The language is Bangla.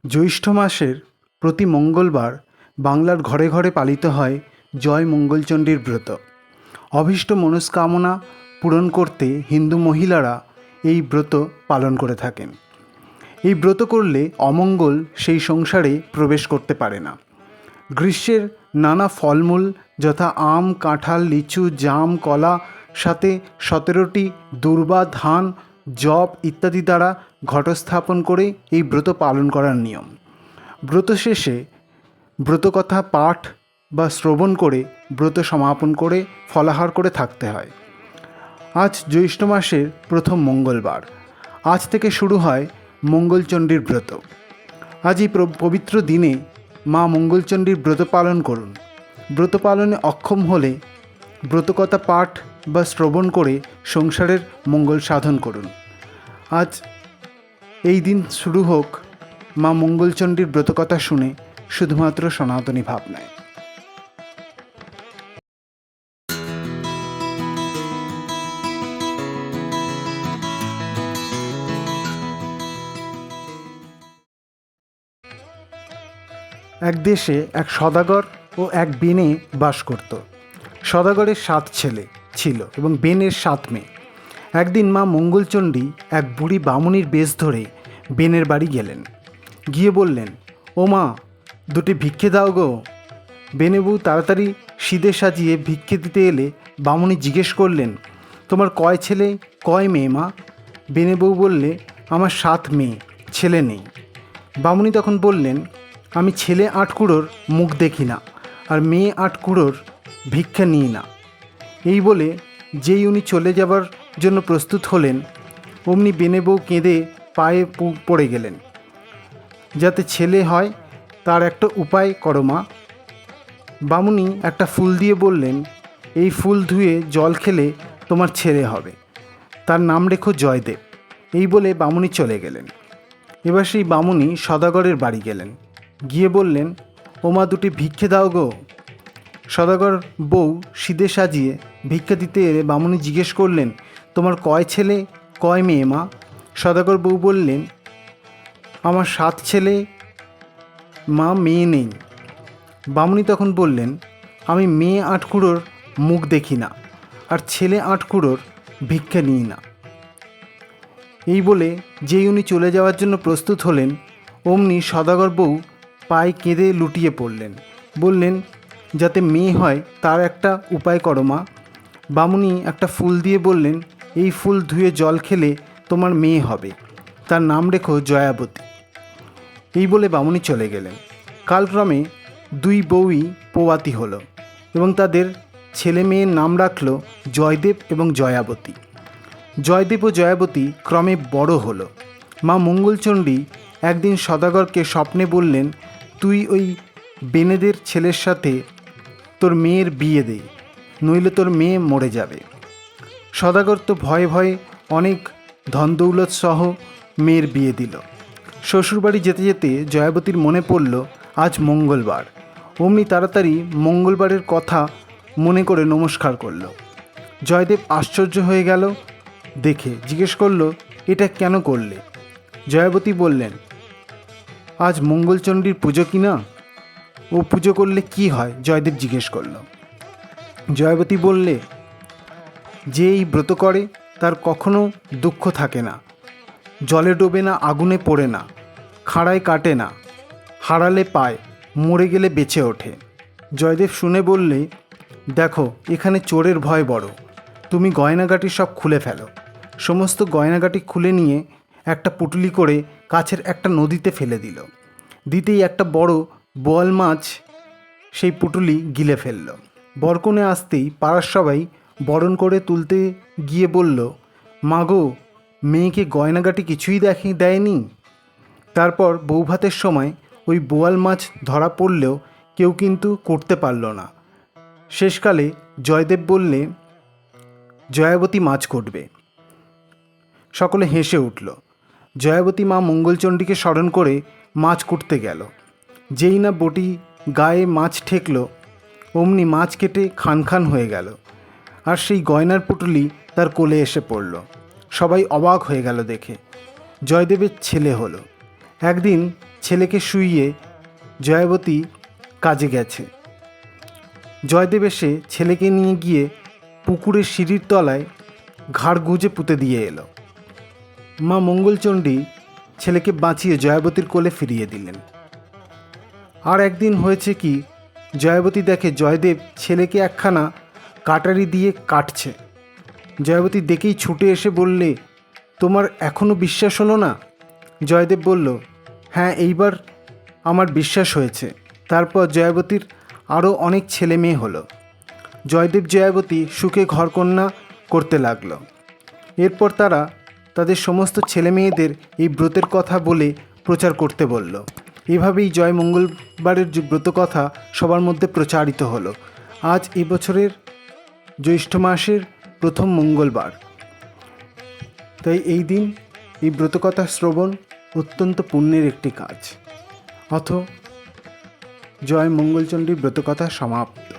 জ্যৈষ্ঠ মাসের প্রতি মঙ্গলবার বাংলার ঘরে ঘরে পালিত হয় জয় মঙ্গলচণ্ডীর ব্রত। অভীষ্ট মনস্কামনা পূরণ করতে হিন্দু মহিলারা এই ব্রত পালন করে থাকেন। এই ব্রত করলে অমঙ্গল সেই সংসারে প্রবেশ করতে পারে না। গ্রীষ্মের নানা ফলমূল যথা আম, কাঁঠাল, লিচু, জাম, কলা সাথে 17টি দূর্বা, ধান, জব ইত্যাদি দ্বারা ঘটস্থাপন করে এই ব্রত পালন করার নিয়ম। ব্রত শেষে ব্রতকথা পাঠ বা শ্রবণ করে ব্রত সমাপন করে ফলাহার করে থাকতে হয়। আজ জ্যৈষ্ঠ মাসের প্রথম মঙ্গলবার। আজ থেকে শুরু হয় মঙ্গলচণ্ডীর ব্রত। আজ এই পবিত্র দিনে মা মঙ্গলচণ্ডীর ব্রত পালন করুন। ব্রত পালনে অক্ষম হলে ব্রতকথা পাঠ বা শ্রবণ করে সংসারের মঙ্গল সাধন করুন। আজ এই দিন শুরু হোক মা মঙ্গলচণ্ডীর ব্রতকথা শুনে শুধুমাত্র সনাতনী ভাবনায়। এক দেশে এক সদাগর ও এক বেনে বাস করত। সদাগরের 7 ছেলে ছিল এবং বেনের 7 মেয়ে। একদিন মা মঙ্গলচণ্ডী এক বুড়ি বামুনির বেশ ধরে বেনের বাড়ি গেলেন। গিয়ে বললেন, ও মা, 2টি ভিক্ষে দাও গো। বেনে বউ তাড়াতাড়ি সিদে সাজিয়ে ভিক্ষে দিতে এলে বামুনি জিজ্ঞেস করলেন, তোমার কয় ছেলে কয় মেয়ে মা? বেনে বউ বললে, আমার 7 মেয়ে, ছেলে নেই। বামুনি তখন বললেন, আমি ছেলে 8 কুড়োর মুখ দেখি না, আর মেয়ে 8 কুড়োর ভিক্ষা নিই না। এই বলে যেই উনি চলে যাবার জন্য প্রস্তুত হলেন, অমনি বেনে বউ কেঁদে পায়ে পড়ে গেলেন। যাতে ছেলে হয় তার একটা উপায় করো মা। বামুনি একটা ফুল দিয়ে বললেন, এই ফুল ধুয়ে জল খেলে তোমার ছেলে হবে, তার নাম রেখো জয়দেব। এই বলে বামুনি চলে গেলেন। এবার সেই বামুনি সদাগরের বাড়ি গেলেন। গিয়ে বললেন, ও মা, 2টি ভিক্ষে দাও গো। সদাগর বউ সিদে সাজিয়ে ভিক্ষা দিতে এলে বামুনি জিজ্ঞেস করলেন, তোমার কয় ছেলে কয় মেয়ে মা? সদাগর বউ বললেন, আমার 7 ছেলে মা, মেয়ে নেই। বামুনি তখন বললেন, আমি মেয়ে 8 কুড়োর মুখ দেখি না, আর ছেলে 8 কুড়োর ভিক্ষা নিই না। এই বলে যেই উনি চলে যাওয়ার জন্য প্রস্তুত হলেন, অমনি সদাগর বউ পায়ে কেঁদে লুটিয়ে পড়লেন। বললেন, যাতে মেয়ে হয় তার একটা উপায় করো মা। বামুনি একটা ফুল দিয়ে বললেন, এই ফুল ধুয়ে জল খেলে তোমার মেয়ে হবে, তার নাম রেখো জয়াবতী। এই বলে বামুনি চলে গেলেন। কালক্রমে 2 বউই পোয়াতি হলো এবং তাদের ছেলে মেয়ের নাম রাখল জয়দেব এবং জয়াবতী। জয়দেব ও জয়াবতী ক্রমে বড় হলো। মা মঙ্গলচণ্ডী একদিন সদাগরকে স্বপ্নে বললেন, তুই ওই বেনেদের ছেলের সাথে তোর মেয়ের বিয়ে দে, নইলে তোর মেয়ে মরে যাবে। সদাগর তো ভয়ে ভয়ে অনেক ধনদৌলত সহ মেয়ের বিয়ে দিল। শ্বশুরবাড়ি যেতে যেতে জয়াবতীর মনে পড়ল আজ মঙ্গলবার। অমনি তাড়াতাড়ি মঙ্গলবারের কথা মনে করে নমস্কার করল। জয়দেব আশ্চর্য হয়ে গেল দেখে, জিজ্ঞেস করল, এটা কেন করলে? জয়াবতী বললেন, আজ মঙ্গলচণ্ডীর পুজো কি না? ও পুজো করলে কি হয়? জয়দেব জিজ্ঞেস করল। জয়াবতী বললে, যে এই ব্রত করে তার কখনো দুঃখ থাকে না, জলে ডোবে না, আগুনে পড়ে না, খাড়ায় কাটে না, হারালে পায়, মরে গেলে বেঁচে ওঠে। জয়দেব শুনে বললে, দেখো, এখানে চোরের ভয় বড়, তুমি গয়নাগাটি সব খুলে ফেলো। সমস্ত গয়নাগাটি খুলে নিয়ে একটা পুটুলি করে কাছের একটা নদীতে ফেলে দিল। দিতেই একটা বড় বোয়াল মাছ সেই পুটুলি গিলে ফেলল। বরকনে আসতেই পাড়ার সবাই বরণ করে তুলতে গিয়ে বলল, মাগো, মেয়েকে গয়নাগাটি কিছুই দেয়নি। তারপর বৌভাতের সময় ওই বোয়াল মাছ ধরা পড়লেও কেউ কিন্তু করতে পারল না। শেষকালে জয়দেব বললে, জয়াবতী মাছ কাটবে। সকলে হেসে উঠল। জয়াবতী মা মঙ্গলচণ্ডীকে স্মরণ করে মাছ কুটতে গেল। যেই না বটি গায়ে মাছ ঠেকল, অমনি মাছ কেটে খান খান হয়ে গেল, আর সেই গয়নার পুটুলি তার কোলে এসে পড়ল। সবাই অবাক হয়ে গেল দেখে। জয়দেবের ছেলে হলো। একদিন ছেলেকে শুইয়ে জয়াবতী কাজে গেছে। জয়দেব এসে ছেলেকে নিয়ে গিয়ে পুকুরের সিঁড়ির তলায় ঘাড় গুঁজে পুঁতে দিয়ে এলো। মা মঙ্গলচণ্ডী ছেলেকে বাঁচিয়ে জয়াবতীর কোলে ফিরিয়ে দিলেন। আর একদিন হয়েছে কি, জয়াবতী দেখে জয়দেব ছেলেকে একখানা কাটারি দিয়ে কাটছে। জয়াবতী দেখেই ছুটে এসে বললে, তোমার এখনও বিশ্বাস হলো না? জয়দেব বলল, হ্যাঁ, এইবার আমার বিশ্বাস হয়েছে। তারপর জয়াবতীর আরও অনেক ছেলে মেয়ে হলো। জয়দেব জয়াবতী সুখে ঘরকন্যা করতে লাগলো। এরপর তারা তাদের সমস্ত ছেলে মেয়েদের এই ব্রতের কথা বলে প্রচার করতে বলল। এভাবেই জয় মঙ্গলবারের ব্রতকথা সবার মধ্যে প্রচারিত হলো। আজ এবছরের জ্যৈষ্ঠ মাসের প্রথম মঙ্গলবার, তাই এই দিন এই ব্রতকথা শ্রবণ অত্যন্ত পুণ্যের একটি কাজ। অথ জয় মঙ্গলচণ্ডী ব্রতকথা সমাপ্ত।